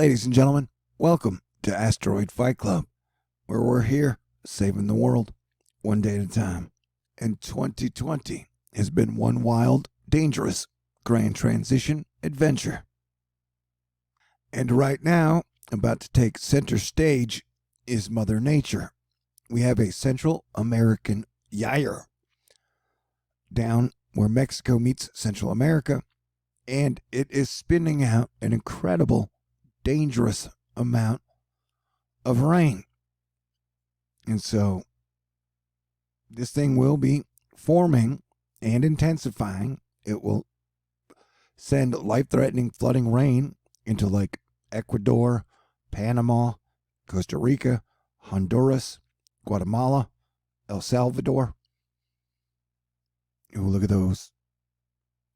Ladies and gentlemen, welcome to Asteroid Fight Club, where we're here saving the world one day at a time. And 2020 has been one wild, dangerous, grand transition adventure. And right now, about to take center stage is Mother Nature. We have a Central American Gyre down where Mexico meets Central America, and it is spinning out an incredible, dangerous amount of rain. And so this thing will be forming and intensifying. It will send life-threatening flooding rain into like Ecuador, Panama, Costa Rica, Honduras, Guatemala, El Salvador. Ooh, look at those.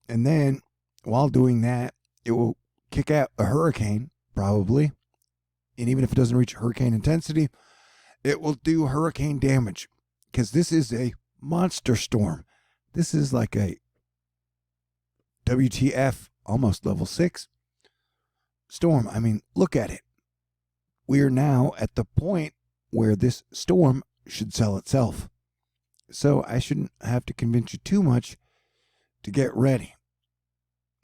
And then while doing that, it will kick out a hurricane, probably. And even if it doesn't reach hurricane intensity, it will do hurricane damage, because this is a monster storm. This is like a WTF, almost level 6 storm. I mean, look at it. We are now at the point where this storm should sell itself. So I shouldn't have to convince you too much to get ready.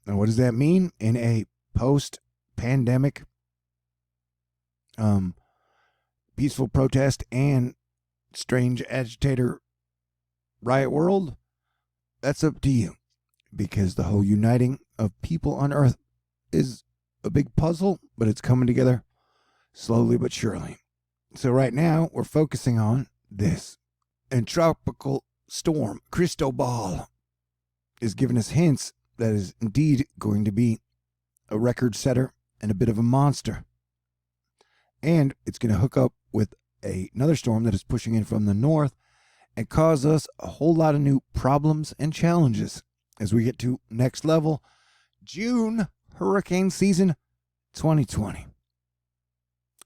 Now, what does that mean in a post-pandemic peaceful protest and strange agitator riot world? That's up to you, because the whole uniting of people on Earth is a big puzzle, but it's coming together slowly but surely. So right now, we're focusing on this. And tropical storm Cristobal is giving us hints that is indeed going to be a record setter and a bit of a monster. And it's going to hook up with another storm that is pushing in from the north and cause us a whole lot of new problems and challenges as we get to next level, June hurricane season 2020.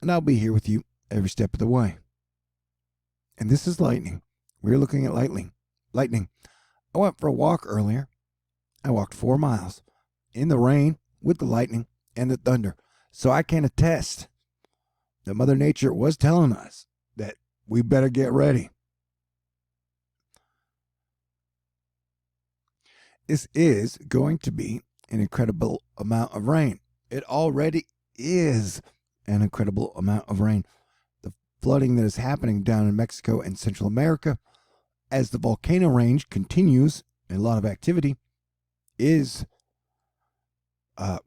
And I'll be here with you every step of the way. And this is lightning. We're looking at lightning. I went for a walk earlier. I walked 4 miles in the rain with the lightning and the thunder. So I can attest that Mother Nature was telling us that we better get ready. This is going to be an incredible amount of rain. It already is an incredible amount of rain. The flooding that is happening down in Mexico and Central America as the volcano range continues, a lot of activity, is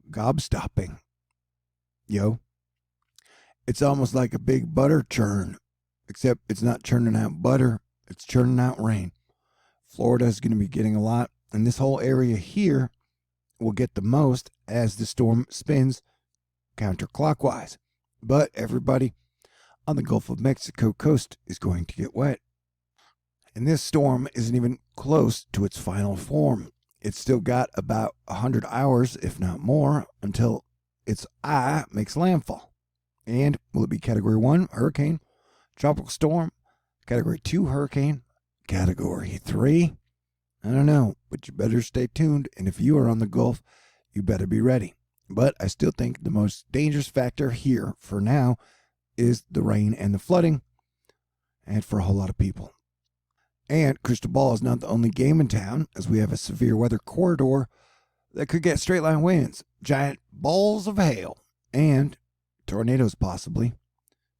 gobstopping. It's almost like a big butter churn, except it's not churning out butter, it's churning out rain. Florida is going to be getting a lot, and this whole area here will get the most as the storm spins counterclockwise. But everybody on the Gulf of Mexico coast is going to get wet. And this storm isn't even close to its final form. It's still got about 100 hours, if not more, until its eye makes landfall. And will it be Category 1 hurricane, tropical storm, Category 2 hurricane, Category 3? I don't know, but you better stay tuned. And if you are on the Gulf, you better be ready. But I still think the most dangerous factor here for now is the rain and the flooding, and for a whole lot of people. And Cristobal is not the only game in town, as we have a severe weather corridor that could get straight line winds, giant balls of hail, and tornadoes possibly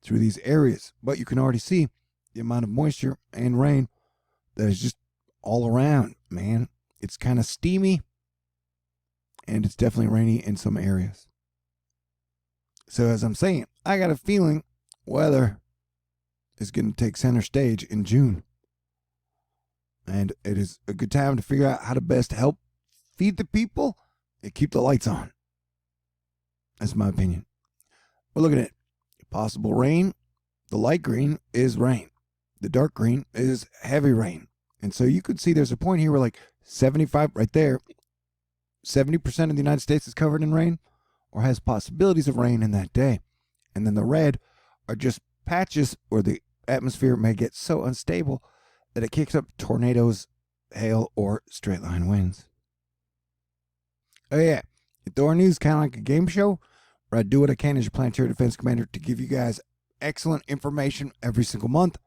through these areas. But you can already see the amount of moisture and rain that is just all around, man. It's kind of steamy, and it's definitely rainy in some areas. So as I'm saying, I got a feeling weather is going to take center stage in June. And it is a good time to figure out how to best help feed the people and keep the lights on. That's my opinion. But look at it. Possible rain. The light green is rain. The dark green is heavy rain. And so you could see there's a point here where like 75 right there, 70% of the United States is covered in rain or has possibilities of rain in that day. And then the red are just patches where the atmosphere may get so unstable that it kicks up tornadoes, hail, or straight line winds. Oh yeah, THORnews kind of like a game show. where I do what I can as your planetary defense commander to give you guys excellent information every single month.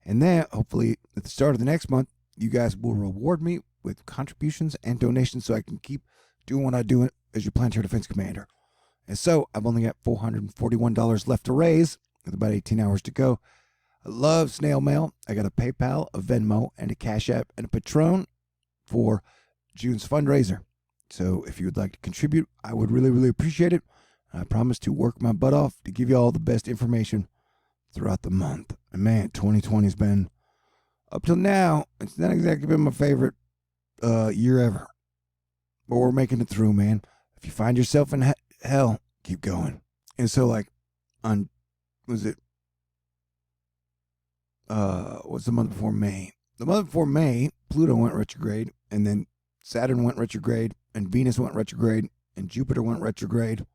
And then, hopefully, at the start of the next month, you guys will reward me with contributions and donations so I can keep doing what I do as your planetary defense commander. And so, I've only got $441 left to raise with about 18 hours to go. I love snail mail. I got a PayPal, a Venmo, and a Cash App, and a Patron for June's fundraiser. So if you would like to contribute, I would really, really appreciate it. I promise to work my butt off to give you all the best information throughout the month. And man, 2020 has been, up till now, it's not exactly been my favorite year ever. But we're making it through, man. If you find yourself in hell, keep going. And so, like, what's the month before May? The month before May, Pluto went retrograde, and then Saturn went retrograde, and Venus went retrograde, and Jupiter went retrograde.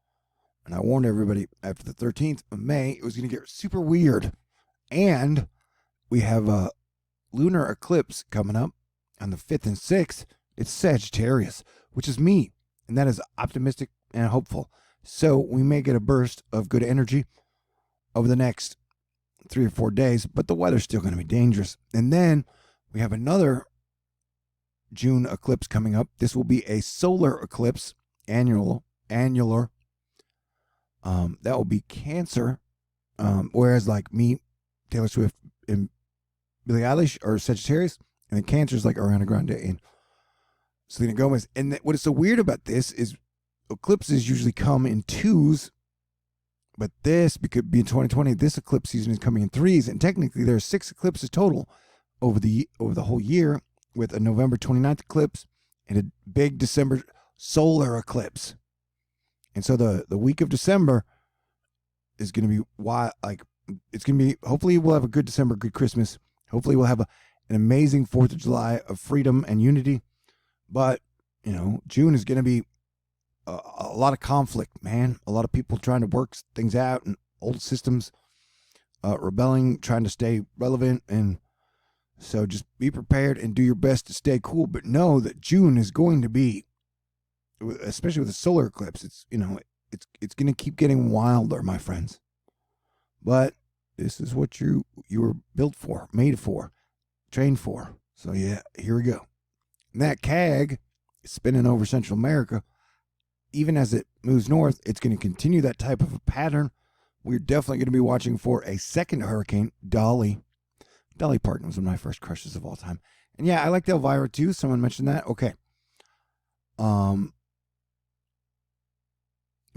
And I warned everybody after the 13th of May, it was going to get super weird. And we have a lunar eclipse coming up on the 5th and 6th. It's Sagittarius, which is me, and that is optimistic and hopeful. So we may get a burst of good energy over the next 3 or 4 days, but the weather's still going to be dangerous. And then we have another June eclipse coming up. This will be a solar eclipse, annular. That will be Cancer. Whereas like me, Taylor Swift, and Billie Eilish are Sagittarius, and then Cancer is like Ariana Grande and Selena Gomez. And what is so weird about this is eclipses usually come in twos, but this, because be in 2020, this eclipse season is coming in threes, and technically there are 6 eclipses total over the whole year, with a November 29th eclipse and a big December solar eclipse. And so the week of December is going to be it's going to be, hopefully we'll have a good December, good Christmas. Hopefully we'll have an amazing 4th of July of freedom and unity. But, June is going to be a lot of conflict, man. A lot of people trying to work things out and old systems, rebelling, trying to stay relevant. And so just be prepared and do your best to stay cool. But know that June is going to be, especially with the solar eclipse, it's going to keep getting wilder, my friends. But this is what you were built for, made for, trained for. So yeah, here we go. And that CAG is spinning over Central America. Even as it moves north, it's going to continue that type of a pattern. We're definitely going to be watching for a second hurricane, Dolly. Dolly Parton was one of my first crushes of all time. And yeah, I liked Elvira too. Someone mentioned that. Okay.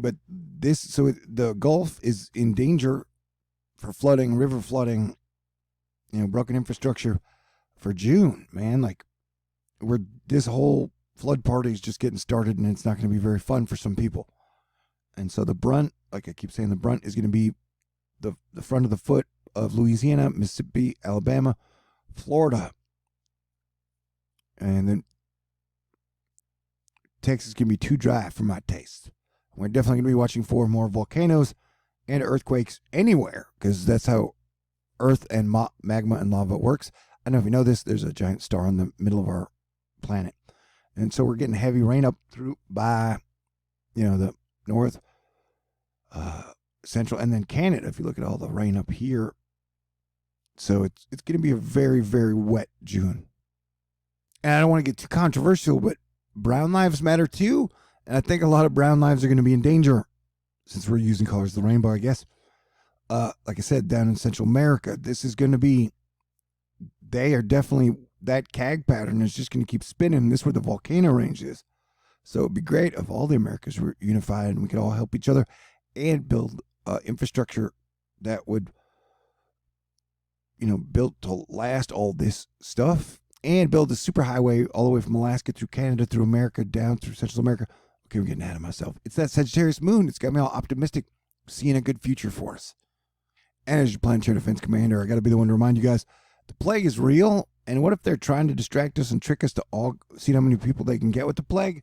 But the Gulf is in danger for flooding, river flooding, broken infrastructure for June, man. Like, this whole flood party is just getting started, and it's not going to be very fun for some people. And so the brunt, like I keep saying, the brunt is going to be the front of the foot of Louisiana, Mississippi, Alabama, Florida. And then Texas is going to be too dry for my taste. We're definitely going to be watching for more volcanoes and earthquakes anywhere, because that's how Earth and magma and lava works. I don't know if you know this, there's a giant star in the middle of our planet. And so we're getting heavy rain up through by, the north, central, and then Canada, if you look at all the rain up here. So it's going to be a very, very wet June. And I don't want to get too controversial, but brown lives matter too. And I think a lot of brown lives are going to be in danger, since we're using colors of the rainbow, I guess. Like I said, down in Central America, this is going to be, they are definitely, that CAG pattern is just going to keep spinning. This is where the volcano range is. So it'd be great if all the Americas were unified and we could all help each other and build infrastructure that would, built to last all this stuff, and build a superhighway all the way from Alaska through Canada, through America, down through Central America. Okay, I'm getting ahead of myself. It's that Sagittarius moon. It's got me all optimistic, seeing a good future for us. And as your planetary defense commander, I got to be the one to remind you guys, the plague is real. And what if they're trying to distract us and trick us to all see how many people they can get with the plague?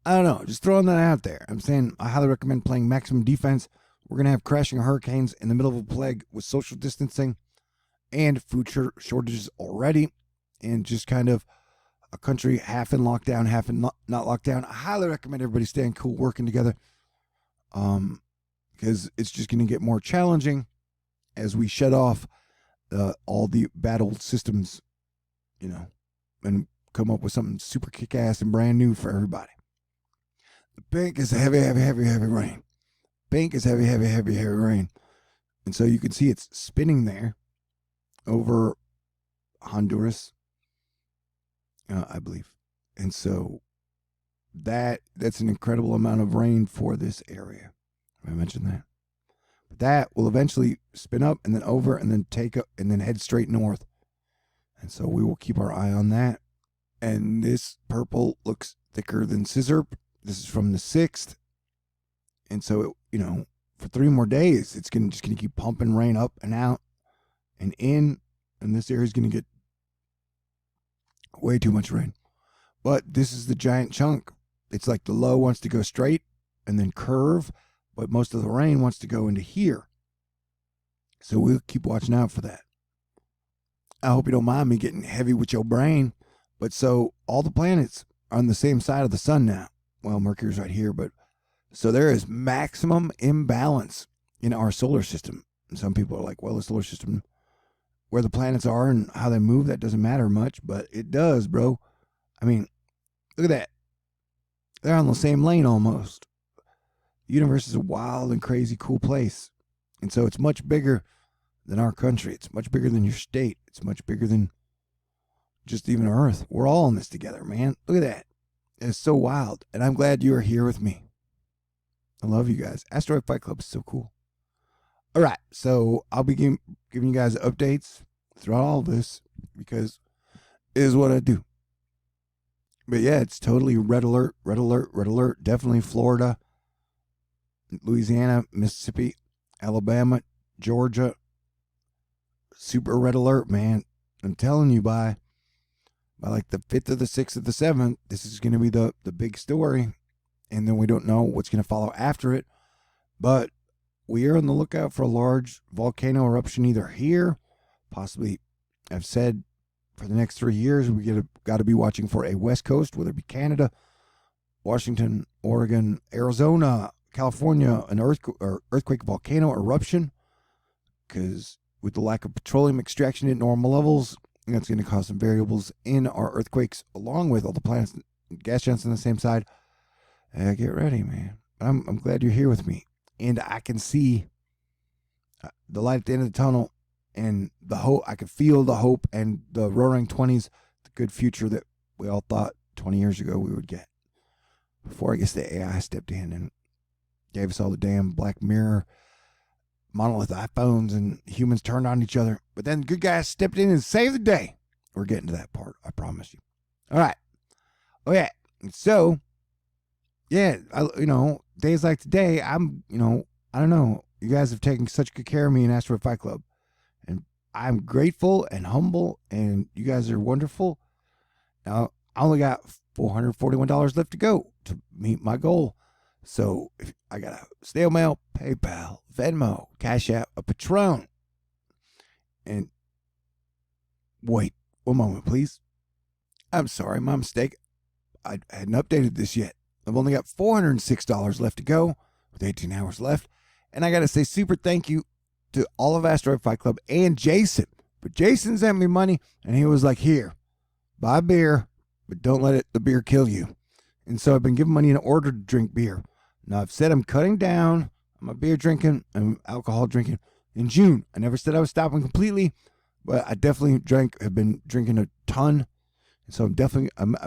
I don't know. Just throwing that out there. I'm saying I highly recommend playing maximum defense. We're going to have crashing hurricanes in the middle of a plague with social distancing and food shortages already. And just kind of a country half in lockdown, half in not lockdown. I highly recommend everybody staying cool, working together. because it's just going to get more challenging as we shut off all the battle systems, and come up with something super kick-ass and brand new for everybody. The pink is heavy, heavy, heavy, heavy rain. Pink is heavy, heavy, heavy, heavy rain. And so you can see it's spinning there over Honduras, I believe. And so that's an incredible amount of rain for this area. I mentioned that. But that will eventually spin up and then over and then take up and then head straight north. And so we will keep our eye on that. And this purple looks thicker than scissor. This is from the 6th. And so, for 3 more days, it's just going to keep pumping rain up and out and in. And this area is going to get way too much rain. But this is the giant chunk. It's like the low wants to go straight and then curve, but most of the rain wants to go into here. So we'll keep watching out for that. I hope you don't mind me getting heavy with your brain. But so all the planets are on the same side of the sun now. Well, Mercury's right here, but so there is maximum imbalance in our solar system. And some people are like, well, the solar system, where the planets are and how they move, that doesn't matter much, but it does, bro. I mean, look at that. They're on the same lane almost. The universe is a wild and crazy cool place. And so it's much bigger than our country. It's much bigger than your state. It's much bigger than just even Earth. We're all in this together, man. Look at that. It's so wild. And I'm glad you are here with me. I love you guys. Asteroid Fight Club is so cool. All right. So I'll be giving you guys updates throughout all this because it is what I do. But yeah, it's totally red alert, red alert, red alert. Definitely Florida, Louisiana, Mississippi, Alabama, Georgia. Super red alert, man. I'm telling you, by like the 5th or the 6th or the 7th, this is going to be the big story. And then we don't know what's going to follow after it. But we are on the lookout for a large volcano eruption either here, possibly, I've said, for the next 3 years, we got to be watching for a West Coast, whether it be Canada, Washington, Oregon, Arizona, California, an earthquake volcano eruption. Because with the lack of petroleum extraction at normal levels, that's going to cause some variables in our earthquakes, along with all the planets, gas giants on the same side. Get ready, man. I'm glad you're here with me. And I can see the light at the end of the tunnel. And the hope, I could feel the hope and the roaring 20s, the good future that we all thought 20 years ago we would get. Before, I guess, the AI stepped in and gave us all the damn Black Mirror monolith iPhones and humans turned on each other. But then good guys stepped in and saved the day. We're getting to that part, I promise you. All right. Oh, yeah. So, yeah, days like today, I don't know. You guys have taken such good care of me in Asteroid Fight Club. I'm grateful and humble, and you guys are wonderful. Now, I only got $441 left to go to meet my goal. So, if I got a snail mail, PayPal, Venmo, Cash App, a Patron. And wait, one moment, please. I'm sorry, my mistake. I hadn't updated this yet. I've only got $406 left to go with 18 hours left. And I got to say super thank you to all of Asteroid Fight Club and Jason. But Jason sent me money, and he was like, here, buy beer, but don't let the beer kill you. And so I've been giving money in order to drink beer. Now, I've said I'm cutting down on my beer drinking and alcohol drinking in June. I never said I was stopping completely, but I definitely have been drinking a ton. And so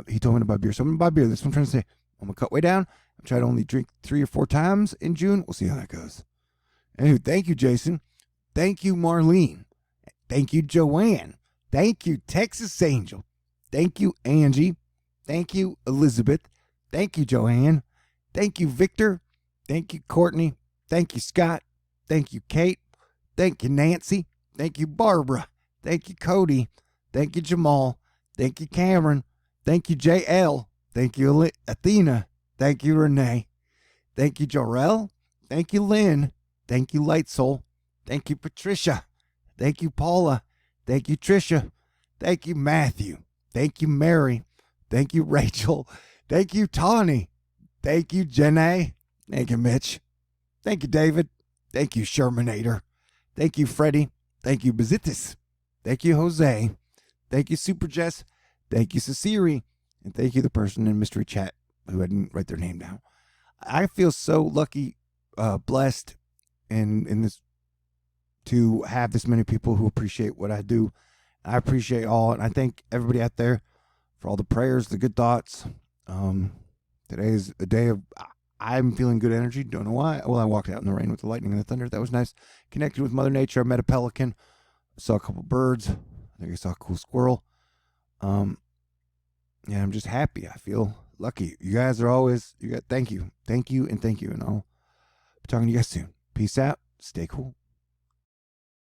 he told me to buy beer. So I'm going to buy beer. That's what I'm trying to say. I'm going to cut way down. I'm trying to only drink 3 or 4 times in June. We'll see how that goes. Anyway, thank you, Jason. Thank you, Marlene. Thank you, Joanne. Thank you, Texas Angel. Thank you, Angie. Thank you, Elizabeth. Thank you, Joanne. Thank you, Victor. Thank you, Courtney. Thank you, Scott. Thank you, Kate. Thank you, Nancy. Thank you, Barbara. Thank you, Cody. Thank you, Jamal. Thank you, Cameron. Thank you, JL. Thank you, Athena. Thank you, Renee. Thank you, Jorel. Thank you, Lynn. Thank you, Light Soul. Thank you, Patricia. Thank you, Paula. Thank you, Trisha. Thank you, Matthew. Thank you, Mary. Thank you, Rachel. Thank you, Tawny. Thank you, Janae. Thank you, Mitch. Thank you, David. Thank you, Shermanator. Thank you, Freddie. Thank you, Bazitis. Thank you, Jose. Thank you, Super Jess. Thank you, Sasiri. And thank you, the person in mystery chat who didn't write their name down. I feel so lucky, blessed, in this to have this many people who appreciate what I do. I appreciate all, and I thank everybody out there for all the prayers, the good thoughts. Today is a day of I'm feeling good energy. Don't know why. Well, I walked out in the rain with the lightning and the thunder. That was nice. Connected with Mother Nature. I met a pelican. Saw a couple birds. I think I saw a cool squirrel. Yeah, I'm just happy. I feel lucky. You guys are always. Thank you, and I'll be talking to you guys soon. Peace out. Stay cool.